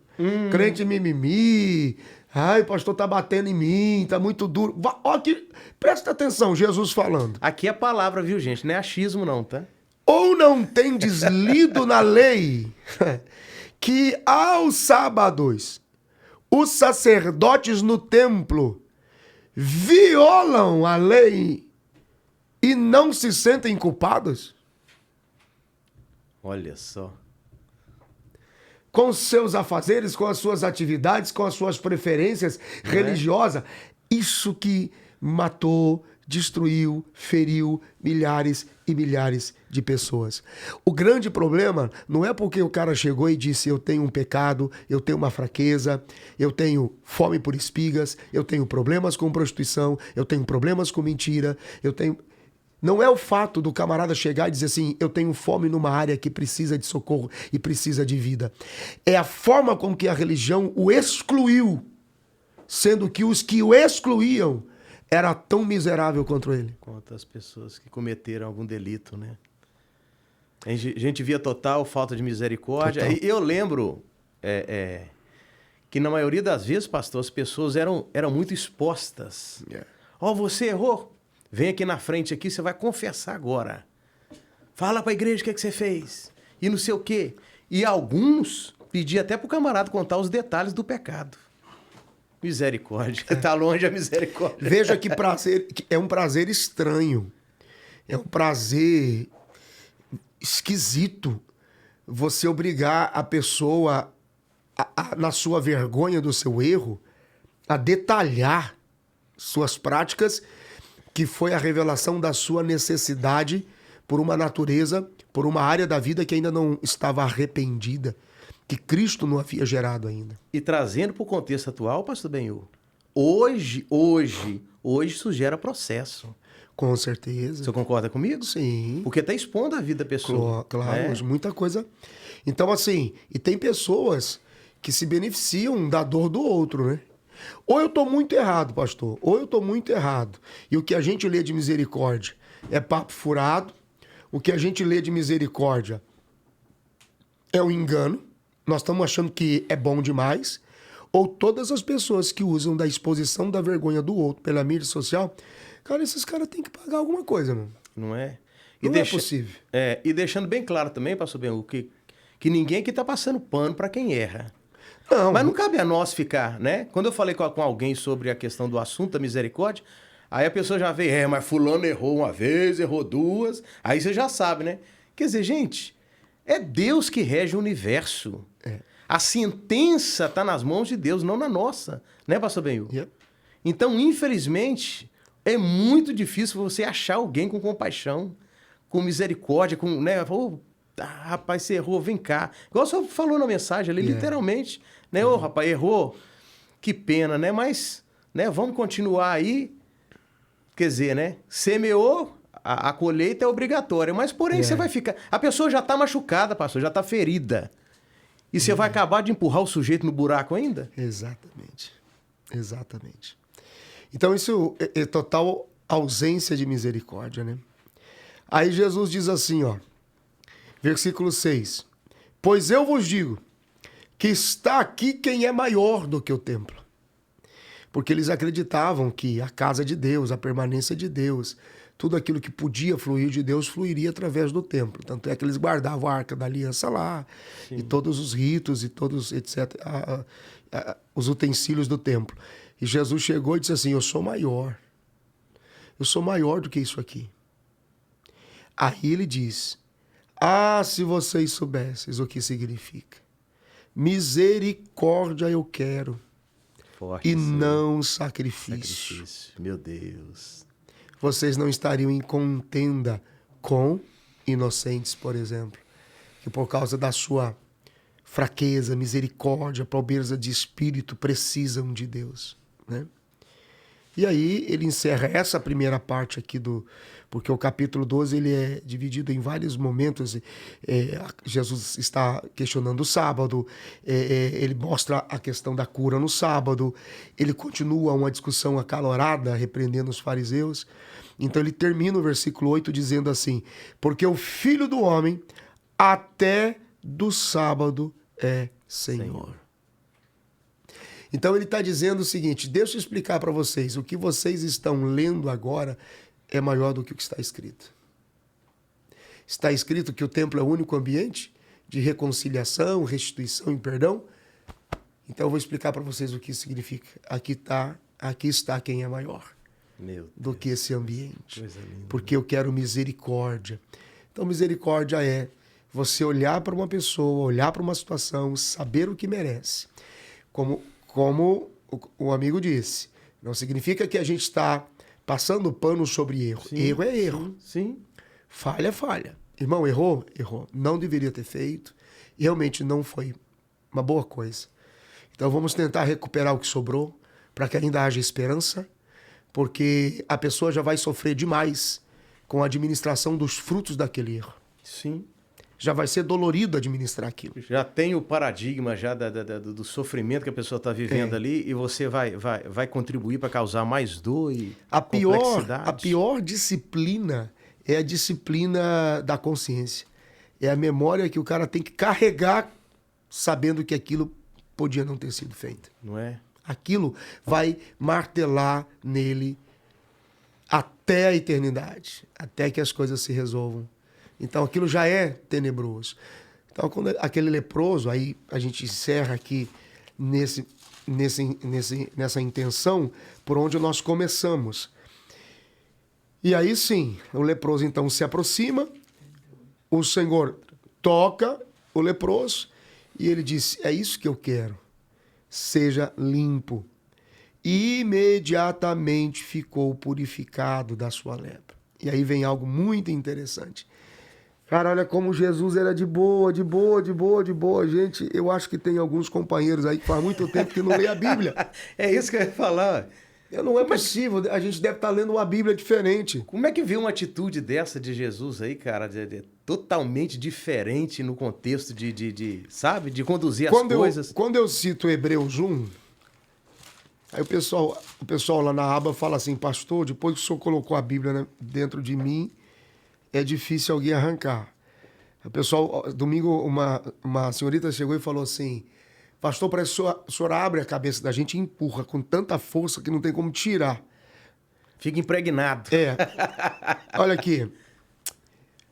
Crente mimimi. Ai, o pastor tá batendo em mim, tá muito duro. Ó, aqui, presta atenção, Jesus falando. Aqui é palavra, viu, gente? Não é achismo, não, tá? Ou não tendes lido na lei que aos sábados os sacerdotes no templo violam a lei e não se sentem culpados? Olha só. Com os seus afazeres, com as suas atividades, com as suas preferências religiosas. Isso que matou, destruiu, feriu milhares e milhares de pessoas. O grande problema não é porque o cara chegou e disse eu tenho um pecado, eu tenho uma fraqueza, eu tenho fome por espigas, eu tenho problemas com prostituição, eu tenho problemas com mentira, eu tenho... Não é o fato do camarada chegar e dizer assim, eu tenho fome numa área que precisa de socorro e precisa de vida. É a forma com que a religião o excluiu, sendo que os que o excluíam era tão miserável quanto ele. Quanto as pessoas que cometeram algum delito, né? A gente via total falta de misericórdia. Total. E eu lembro que na maioria das vezes, pastor, as pessoas eram muito expostas. Ó, você errou. Vem aqui na frente, aqui, você vai confessar agora. Fala pra igreja o que você fez. E não sei o quê. E alguns pediam até pro camarada contar os detalhes do pecado. Misericórdia. Tá longe a misericórdia. Veja que prazer, é um prazer estranho. É um prazer esquisito você obrigar a pessoa, na sua vergonha do seu erro, a detalhar suas práticas, que foi a revelação da sua necessidade por uma natureza, por uma área da vida que ainda não estava arrependida, que Cristo não havia gerado ainda. E trazendo para o contexto atual, pastor Benhu, hoje isso gera processo. Com certeza. Você concorda comigo? Sim. Porque tá expondo a vida da pessoa. Claro, né? hoje muita coisa. Então, assim, e tem pessoas que se beneficiam da dor do outro, né? Ou eu tô muito errado, pastor, ou eu tô muito errado. E o que a gente lê de misericórdia é papo furado, o que a gente lê de misericórdia é um engano, nós estamos achando que é bom demais, ou todas as pessoas que usam da exposição da vergonha do outro pela mídia social, cara, esses caras têm que pagar alguma coisa, mano. Não é? Não é possível. E deixando bem claro também, pastor Benhu, que ninguém aqui tá passando pano para quem erra. Não, Mas não cabe a nós ficar, né? Quando eu falei com alguém sobre a questão do assunto da misericórdia, aí a pessoa já veio, mas fulano errou uma vez, errou duas, aí você já sabe, né? Quer dizer, gente, é Deus que rege o universo. É. A sentença está nas mãos de Deus, não na nossa, né, pastor Benhu? Yep. Então, infelizmente, é muito difícil você achar alguém com compaixão, com misericórdia, com, né? Rapaz, você errou, vem cá. Igual você falou na mensagem ali, literalmente, né? Ô, rapaz, errou, que pena, né? Mas, né, vamos continuar aí. Quer dizer, né? Semeou, a colheita é obrigatória, mas porém você vai ficar... A pessoa já tá machucada, pastor, já tá ferida. E você vai acabar de empurrar o sujeito no buraco ainda? Exatamente. Exatamente. Então isso é total ausência de misericórdia, né? Aí Jesus diz assim, ó, versículo 6. Pois eu vos digo que está aqui quem é maior do que o templo. Porque eles acreditavam que a casa de Deus, a permanência de Deus, tudo aquilo que podia fluir de Deus fluiria através do templo. Tanto é que eles guardavam a arca da aliança lá, e todos os ritos e todos, etc., os utensílios do templo. E Jesus chegou e disse assim, eu sou maior. Eu sou maior do que isso aqui. Aí ele diz, se vocês soubessem o que significa. Misericórdia eu quero. Forte, e não sacrifício. Meu Deus. Vocês não estariam em contenda com inocentes, por exemplo, que por causa da sua fraqueza, misericórdia, pobreza de espírito, precisam de Deus, né? E aí ele encerra essa primeira parte aqui porque o capítulo 12 ele é dividido em vários momentos. Jesus está questionando o sábado, ele mostra a questão da cura no sábado, ele continua uma discussão acalorada, repreendendo os fariseus. Então ele termina o versículo 8 dizendo assim, porque o Filho do Homem até do sábado é Senhor. Então ele está dizendo o seguinte, deixa eu explicar para vocês, o que vocês estão lendo agora é maior do que o que está escrito. Está escrito que o templo é o único ambiente de reconciliação, restituição e perdão. Então eu vou explicar para vocês o que isso significa. Aqui está quem é maior do que esse ambiente. Porque eu quero misericórdia. Então misericórdia é você olhar para uma pessoa, olhar para uma situação, saber o que merece. Como o amigo disse, não significa que a gente está passando pano sobre erro. Sim, erro é erro. Sim. Falha é falha. Irmão, errou? Errou. Não deveria ter feito. E realmente não foi uma boa coisa. Então vamos tentar recuperar o que sobrou para que ainda haja esperança, porque a pessoa já vai sofrer demais com a administração dos frutos daquele erro. Sim. Já vai ser dolorido administrar aquilo. Já tem o paradigma já do sofrimento que a pessoa está vivendo ali e você vai contribuir para causar mais dor e complexidade. A pior disciplina é a disciplina da consciência. É a memória que o cara tem que carregar sabendo que aquilo podia não ter sido feito. Não é? Aquilo vai martelar nele até a eternidade, até que as coisas se resolvam. Então aquilo já é tenebroso. Então quando aquele leproso, aí a gente encerra aqui nessa intenção por onde nós começamos. E aí sim, o leproso então se aproxima, o Senhor toca o leproso e ele diz, é isso que eu quero, seja limpo. E imediatamente ficou purificado da sua lepra. E aí vem algo muito interessante. Cara, olha como Jesus era de boa, de boa, de boa, de boa. Gente, eu acho que tem alguns companheiros aí que faz muito tempo que não lê a Bíblia. É isso que eu ia falar. Não é possível, a gente deve estar lendo uma Bíblia diferente. Como é que vê uma atitude dessa de Jesus aí, cara, totalmente diferente no contexto sabe, de conduzir as coisas? Quando eu cito Hebreus 1, aí o pessoal lá na aba fala assim, pastor, depois que o senhor colocou a Bíblia, né, dentro de mim, é difícil alguém arrancar. O pessoal, domingo, uma senhorita chegou e falou assim, pastor, parece que o senhor abre a cabeça da gente e empurra com tanta força que não tem como tirar. Fica impregnado. É. Olha aqui.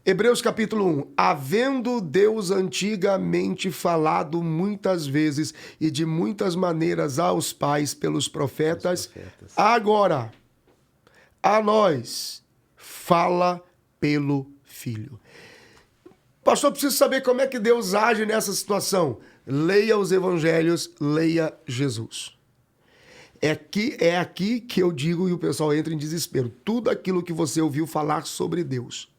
Hebreus capítulo 1. Havendo Deus antigamente falado muitas vezes e de muitas maneiras aos pais pelos profetas, agora a nós fala pelo Filho. Pastor, preciso saber como é que Deus age nessa situação. Leia os evangelhos, leia Jesus. É aqui que eu digo e o pessoal entra em desespero. Tudo aquilo que você ouviu falar sobre Deus,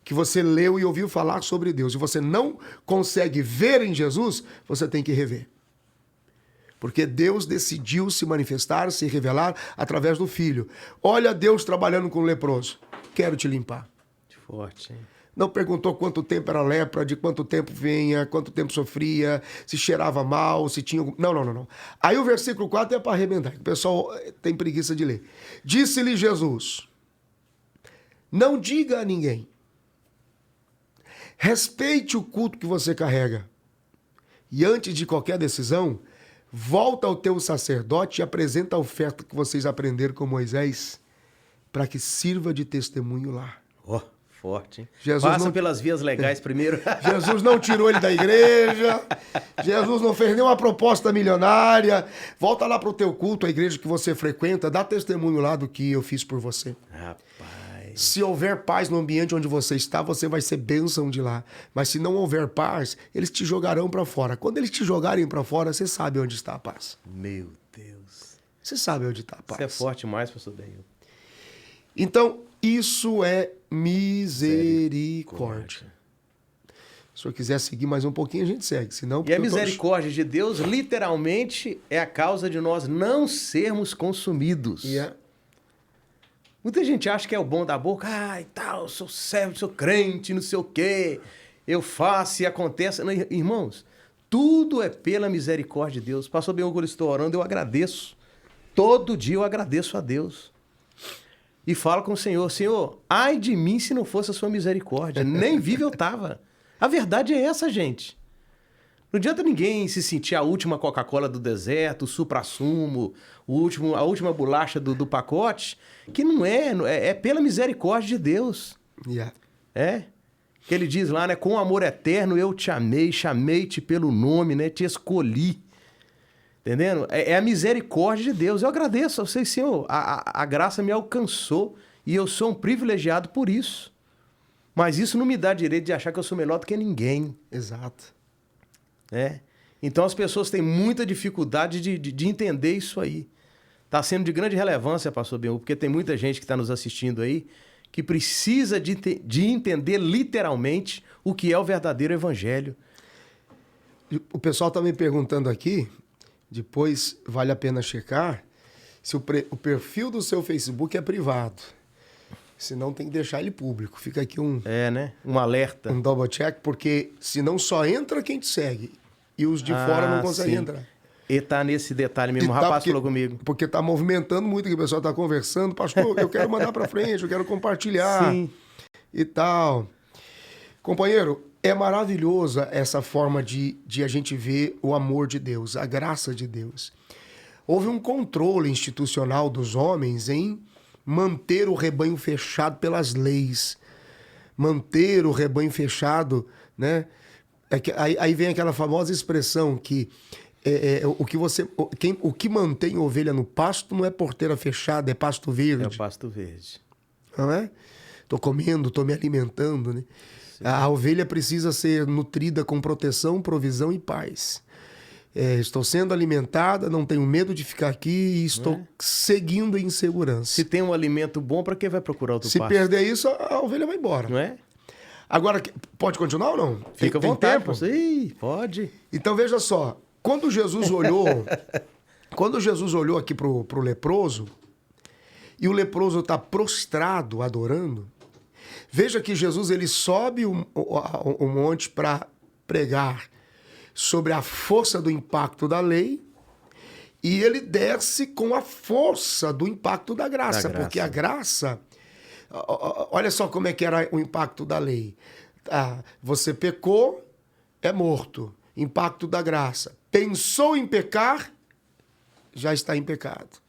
que você leu e ouviu falar sobre Deus, e você não consegue ver em Jesus, você tem que rever. Porque Deus decidiu se manifestar, se revelar através do Filho. Olha Deus trabalhando com o leproso. Quero te limpar. Forte, hein? Não perguntou quanto tempo era lepra, de quanto tempo vinha, quanto tempo sofria, se cheirava mal, se tinha... Não. Aí o versículo 4 é para arrebentar, que o pessoal tem preguiça de ler. Disse-lhe Jesus, não diga a ninguém. Respeite o culto que você carrega. E antes de qualquer decisão, volta ao teu sacerdote e apresenta a oferta que vocês aprenderam com Moisés, para que sirva de testemunho lá. Ó, forte, hein? Jesus Passa pelas vias legais primeiro. Jesus não tirou ele da igreja. Jesus não fez nenhuma proposta milionária. Volta lá para o teu culto, a igreja que você frequenta, dá testemunho lá do que eu fiz por você. Rapaz. Se houver paz no ambiente onde você está, você vai ser bênção de lá. Mas se não houver paz, eles te jogarão para fora. Quando eles te jogarem para fora, você sabe onde está a paz. Meu Deus. Você sabe onde está a paz. Isso é forte demais, pastor Denil. Então, isso é misericórdia. Se o senhor quiser seguir mais um pouquinho, a gente segue. Senão, E a misericórdia de Deus, literalmente, é a causa de nós não sermos consumidos. Muita gente acha que é o bom da boca. Ah, e tal, sou servo, sou crente, não sei o quê. Eu faço e acontece. Não, irmãos, tudo é pela misericórdia de Deus. Pastor Benhur, quando eu estou orando, eu agradeço. Todo dia eu agradeço a Deus. E falo com o Senhor, Senhor, ai de mim se não fosse a sua misericórdia. Nem vivo eu tava. A verdade é essa, gente. Não adianta ninguém se sentir a última Coca-Cola do deserto, o suprassumo, a última bolacha do pacote, que não é pela misericórdia de Deus. É. Que ele diz lá, né? Com amor eterno eu te amei, chamei-te pelo nome, né? Te escolhi. Entendendo? É a misericórdia de Deus. Eu agradeço a vocês, Senhor. A graça me alcançou e eu sou um privilegiado por isso. Mas isso não me dá direito de achar que eu sou melhor do que ninguém. Exato. É. Então as pessoas têm muita dificuldade de entender isso aí. Está sendo de grande relevância, pastor Benhur, porque tem muita gente que está nos assistindo aí que precisa de entender literalmente o que é o verdadeiro evangelho. O pessoal está me perguntando aqui, depois vale a pena checar, se o perfil do seu Facebook é privado. Senão tem que deixar ele público. Fica aqui um alerta. Um double check, porque senão só entra quem te segue. E os de fora não conseguem entrar. E tá nesse detalhe mesmo, o rapaz falou comigo. Porque tá movimentando muito, que o pessoal tá conversando. Pastor, eu quero mandar para frente, eu quero compartilhar. Sim. E tal. Companheiro, é maravilhosa essa forma de a gente ver o amor de Deus, a graça de Deus. Houve um controle institucional dos homens em manter o rebanho fechado pelas leis. Manter o rebanho fechado, né? Aí vem aquela famosa expressão que o que mantém ovelha no pasto não é porteira fechada, é pasto verde. É o pasto verde. Não é? Tô comendo, tô me alimentando, né? Sim. A ovelha precisa ser nutrida com proteção, provisão e paz. Estou sendo alimentada, não tenho medo de ficar aqui e estou seguindo em segurança. Se tem um alimento bom, para que vai procurar outro pasto? Se perder isso, a ovelha vai embora. Não é? Agora, pode continuar ou não? Fica à Tem vontade. tempo? Ih, pode. Então veja só, quando Jesus olhou aqui pro leproso, e o leproso está prostrado, adorando, veja que Jesus ele sobe o monte para pregar sobre a força do impacto da lei, e ele desce com a força do impacto da graça, porque a graça, olha só como é que era o impacto da lei. Você pecou, é morto. Impacto da graça. Pensou em pecar, já está em pecado.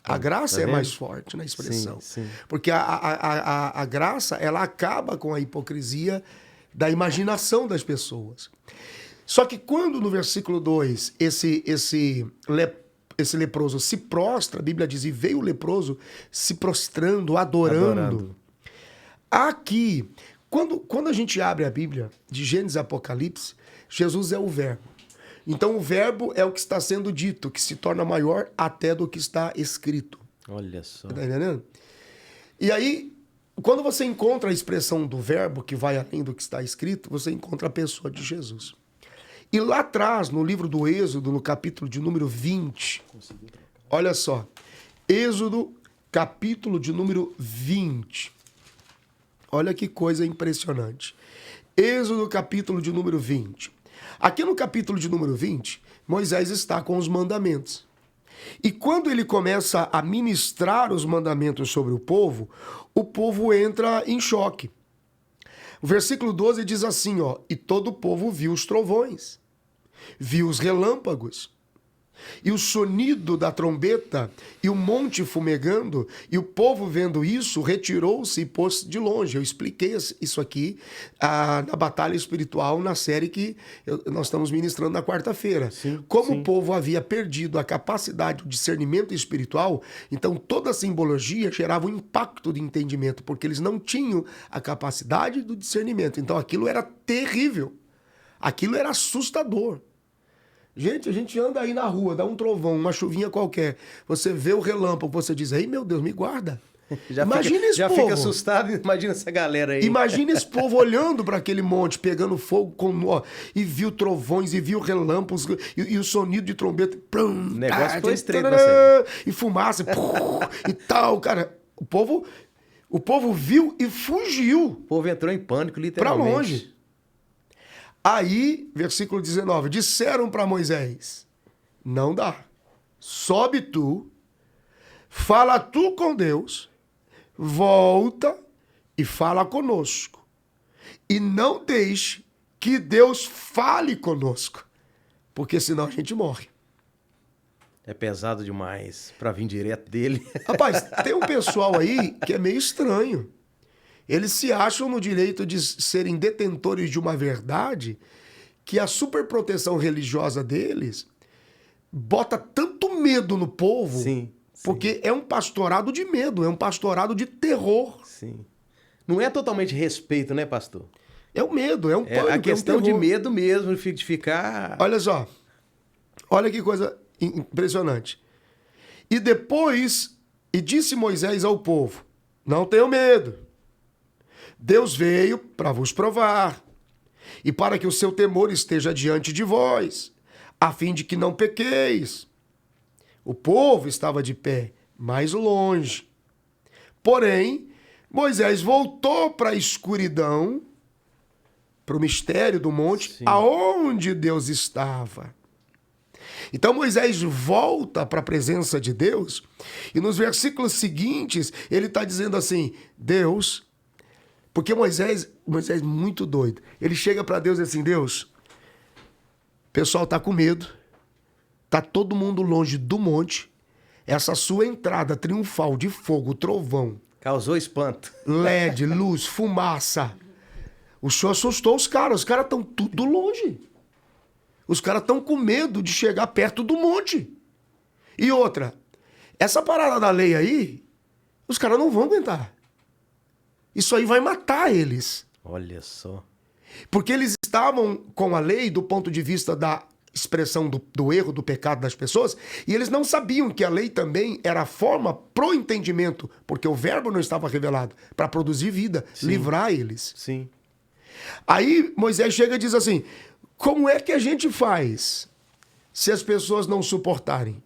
A graça é mais forte na expressão. Sim, sim. Porque a graça, ela acaba com a hipocrisia da imaginação das pessoas. Só que quando no versículo 2 esse leproso se prostra, a Bíblia diz, e veio o leproso se prostrando, adorando. Aqui, quando a gente abre a Bíblia de Gênesis e Apocalipse, Jesus é o verbo. Então o verbo é o que está sendo dito, que se torna maior até do que está escrito. Olha só. Tá entendendo? E aí, quando você encontra a expressão do verbo, que vai além do que está escrito, você encontra a pessoa de Jesus. E lá atrás, no livro do Êxodo, no capítulo de número 20, olha só, Êxodo, capítulo de número 20. Olha que coisa impressionante. Êxodo, capítulo de número 20. Aqui no capítulo de número 20, Moisés está com os mandamentos. E quando ele começa a ministrar os mandamentos sobre o povo entra em choque. O versículo 12 diz assim, ó, e todo o povo viu os trovões, viu os relâmpagos, e o sonido da trombeta, e o monte fumegando, e o povo vendo isso, retirou-se e pôs de longe. Eu expliquei isso aqui na Batalha Espiritual, na série que nós estamos ministrando na quarta-feira. Como o povo havia perdido a capacidade do discernimento espiritual, então toda a simbologia gerava um impacto de entendimento, porque eles não tinham a capacidade do discernimento. Então aquilo era terrível, aquilo era assustador. Gente, a gente anda aí na rua, dá um trovão, uma chuvinha qualquer, você vê o relâmpago, você diz, ei meu Deus, me guarda. Imagina esse povo. Já fica assustado, imagina essa galera aí. Imagina esse povo olhando para aquele monte, pegando fogo, e viu trovões, e viu relâmpagos, e o sonido de trombeta. O negócio foi estreito, e fumaça, e tal, cara. O povo viu e fugiu. O povo entrou em pânico, Para literalmente. longe. Aí, versículo 19, disseram para Moisés, não dá, sobe tu, fala tu com Deus, volta e fala conosco, e não deixe que Deus fale conosco, porque senão a gente morre. É pesado demais para vir direto dele. Rapaz, tem um pessoal aí que é meio estranho. Eles se acham no direito de serem detentores de uma verdade que a superproteção religiosa deles bota tanto medo no povo, Sim. porque é um pastorado de medo, é um pastorado de terror. Sim. Não é totalmente respeito, né, pastor? É o medo, é um pânico, É a questão é um de terror. medo mesmo, de ficar... Olha só, olha que coisa impressionante. E depois, e disse Moisés ao povo, não tenham medo. Deus veio para vos provar, e para que o seu temor esteja diante de vós, a fim de que não pequeis. O povo estava de pé, mais longe. Porém, Moisés voltou para a escuridão, para o mistério do monte, Sim. aonde Deus estava. Então Moisés volta para a presença de Deus, e nos versículos seguintes, ele está dizendo assim, Deus... Porque Moisés muito doido. Ele chega para Deus e diz assim, Deus, o pessoal tá com medo, tá todo mundo longe do monte, essa sua entrada triunfal de fogo, trovão, Causou espanto. LED, luz, fumaça. O senhor assustou os caras estão tudo longe. Os caras estão com medo de chegar perto do monte. E outra, essa parada da lei aí, os caras não vão aguentar. Isso aí vai matar eles. Olha só. Porque eles estavam com a lei do ponto de vista da expressão do erro, do pecado das pessoas, e eles não sabiam que a lei também era a forma pro entendimento, porque o verbo não estava revelado, para produzir vida, livrar eles. Sim. Aí Moisés chega e diz assim: como é que a gente faz se as pessoas não suportarem?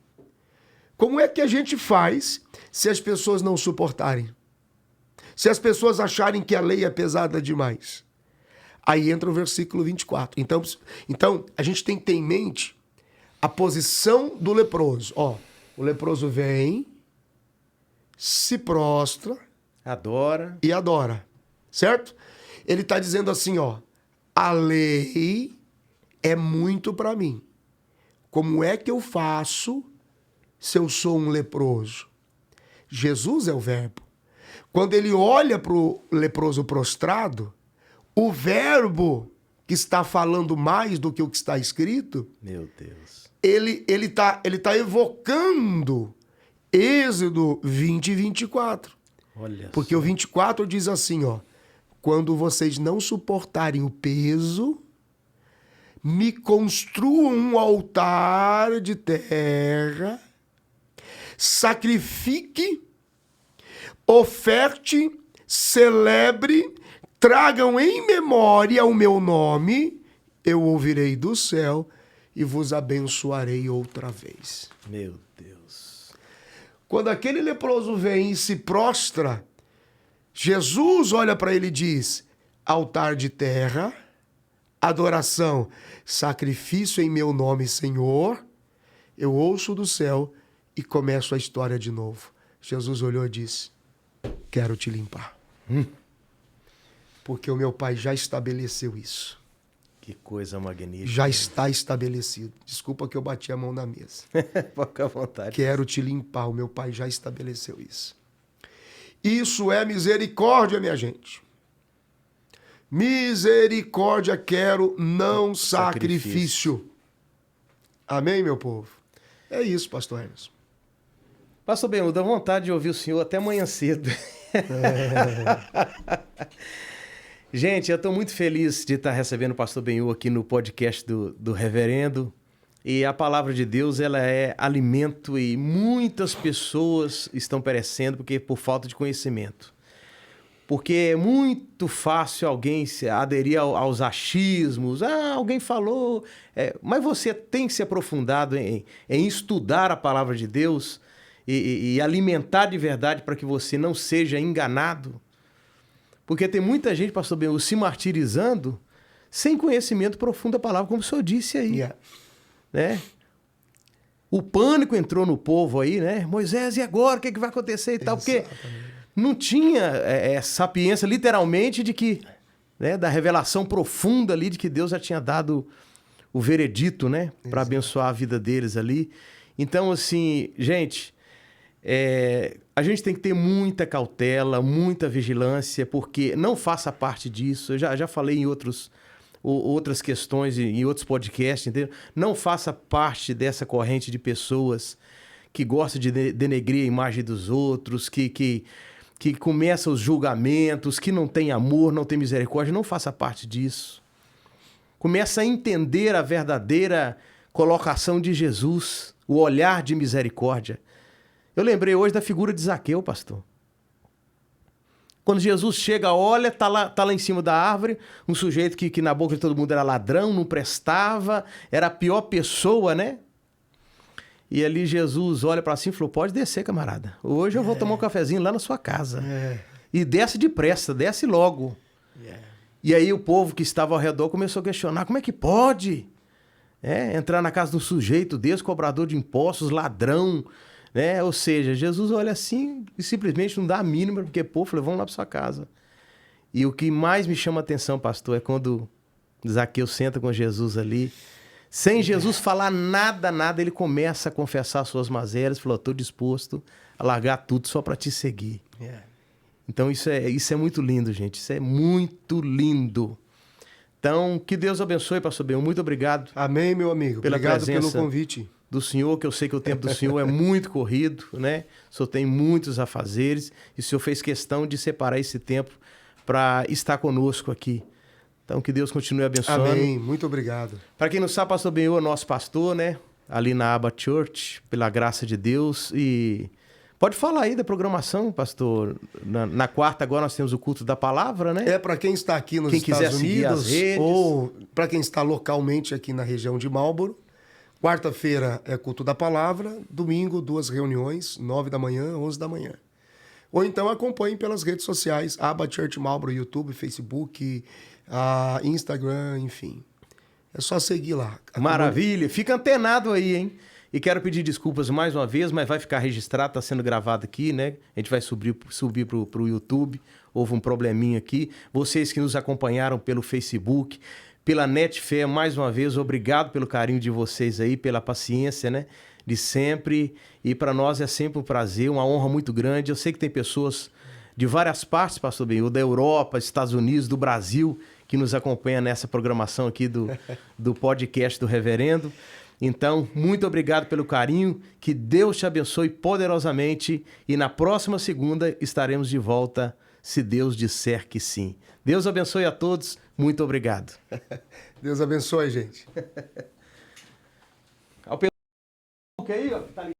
Como é que a gente faz se as pessoas não suportarem? Se as pessoas acharem que a lei é pesada demais? Aí entra o versículo 24. Então a gente tem que ter em mente a posição do leproso. Ó, o leproso vem, se prostra, Adora. e adora, certo? Ele está dizendo assim, ó, a lei é muito para mim. Como é que eu faço se eu sou um leproso? Jesus é o verbo. Quando ele olha para o leproso prostrado, o verbo que está falando mais do que o que está escrito, Meu Deus. ele tá evocando Êxodo 20 e 24. Olha Porque só. o 24 diz assim, ó: quando vocês não suportarem o peso, me construam um altar de terra, sacrifique, oferte, celebre, tragam em memória o meu nome, eu ouvirei do céu e vos abençoarei outra vez. Meu Deus. Quando aquele leproso vem e se prostra, Jesus olha para ele e diz: altar de terra, adoração, sacrifício em meu nome, Senhor. Eu ouço do céu e começo a história de novo. Jesus olhou e disse: quero te limpar. Porque o meu Pai já estabeleceu isso. Que coisa magnífica. Já está estabelecido. Desculpa que eu bati a mão na mesa. Fica à vontade. Quero te limpar. O meu Pai já estabeleceu isso. Isso é misericórdia, minha gente. Misericórdia quero, não sacrifício. Amém, meu povo? É isso, pastor Hermes. Pastor Benhu, dá vontade de ouvir o senhor até amanhã cedo. Gente, eu estou muito feliz de estar recebendo o pastor Benhu aqui no podcast do Reverendo. E a palavra de Deus, ela é alimento e muitas pessoas estão perecendo por falta de conhecimento. Porque é muito fácil alguém se aderir aos achismos. Ah, alguém falou. Mas você tem que se aprofundado em estudar a palavra de Deus e alimentar de verdade para que você não seja enganado. Porque tem muita gente, pastor Benhu, se martirizando sem conhecimento profundo da palavra, como o senhor disse aí. Yeah. Né? O pânico entrou no povo aí, né? Moisés, e agora? O que vai acontecer e tal? Porque não tinha sapiência, literalmente, de que, né, da revelação profunda ali, de que Deus já tinha dado o veredito, né? Para abençoar a vida deles ali. Então, assim, gente, a gente tem que ter muita cautela, muita vigilância, porque não faça parte disso. Eu já falei em outras questões, em outros podcasts, entendeu? Não faça parte dessa corrente de pessoas que gostam de denegrir a imagem dos outros, que começam os julgamentos, que não tem amor, não tem misericórdia. Não faça parte disso. Começa a entender a verdadeira colocação de Jesus, o olhar de misericórdia. Eu lembrei hoje da figura de Zaqueu, pastor. Quando Jesus chega, olha, tá lá em cima da árvore, um sujeito que na boca de todo mundo era ladrão, não prestava, era a pior pessoa, né? E ali Jesus olha para cima e falou: pode descer, camarada. Hoje eu vou tomar um cafezinho lá na sua casa. E desce depressa, desce logo. E aí o povo que estava ao redor começou a questionar: como é que pode entrar na casa de um sujeito desse, cobrador de impostos, ladrão, né? Ou seja, Jesus olha assim e simplesmente não dá a mínima, porque, pô, falou: vamos lá para sua casa. E o que mais me chama a atenção, pastor, é quando Zaqueu senta com Jesus ali, sem Jesus falar nada, ele começa a confessar suas mazelas, falou: estou disposto a largar tudo só para te seguir. Então isso é muito lindo, gente, isso é muito lindo. Então, que Deus abençoe, pastor Benhu. Muito obrigado. Amém, meu amigo. Obrigado pelo convite. Do senhor, que eu sei que o tempo do senhor é muito corrido, né? O senhor tem muitos afazeres e o senhor fez questão de separar esse tempo para estar conosco aqui. Então, que Deus continue abençoando. Amém. Muito obrigado. Para quem não sabe, pastor Benhu é nosso pastor, né? Ali na Aba Church, pela graça de Deus. E Pode falar aí da programação, pastor. Na quarta agora nós temos o culto da palavra, né? É para quem está aqui nos Quem quiser Estados seguir as Unidos redes. ou para quem está localmente aqui na região de Marlboro. Quarta-feira é culto da palavra, domingo 2 reuniões, 9 da manhã, 11 da manhã. Ou então acompanhe pelas redes sociais, Aba Church Marlboro, YouTube, Facebook, Instagram, enfim. É só seguir lá. Maravilha. Fica antenado aí, hein? E quero pedir desculpas mais uma vez, mas vai ficar registrado, está sendo gravado aqui, né? A gente vai subir para o YouTube. Houve um probleminha aqui. Vocês que nos acompanharam pelo Facebook, pela Netfé, mais uma vez, obrigado pelo carinho de vocês aí, pela paciência, né? De sempre. E para nós é sempre um prazer, uma honra muito grande. Eu sei que tem pessoas de várias partes, pastor Benhur, da Europa, Estados Unidos, do Brasil, que nos acompanha nessa programação aqui do podcast do Reverendo. Então, muito obrigado pelo carinho, que Deus te abençoe poderosamente e na próxima segunda estaremos de volta, se Deus disser que sim. Deus abençoe a todos, muito obrigado. Deus abençoe, gente. Aí, ó, tá ligado?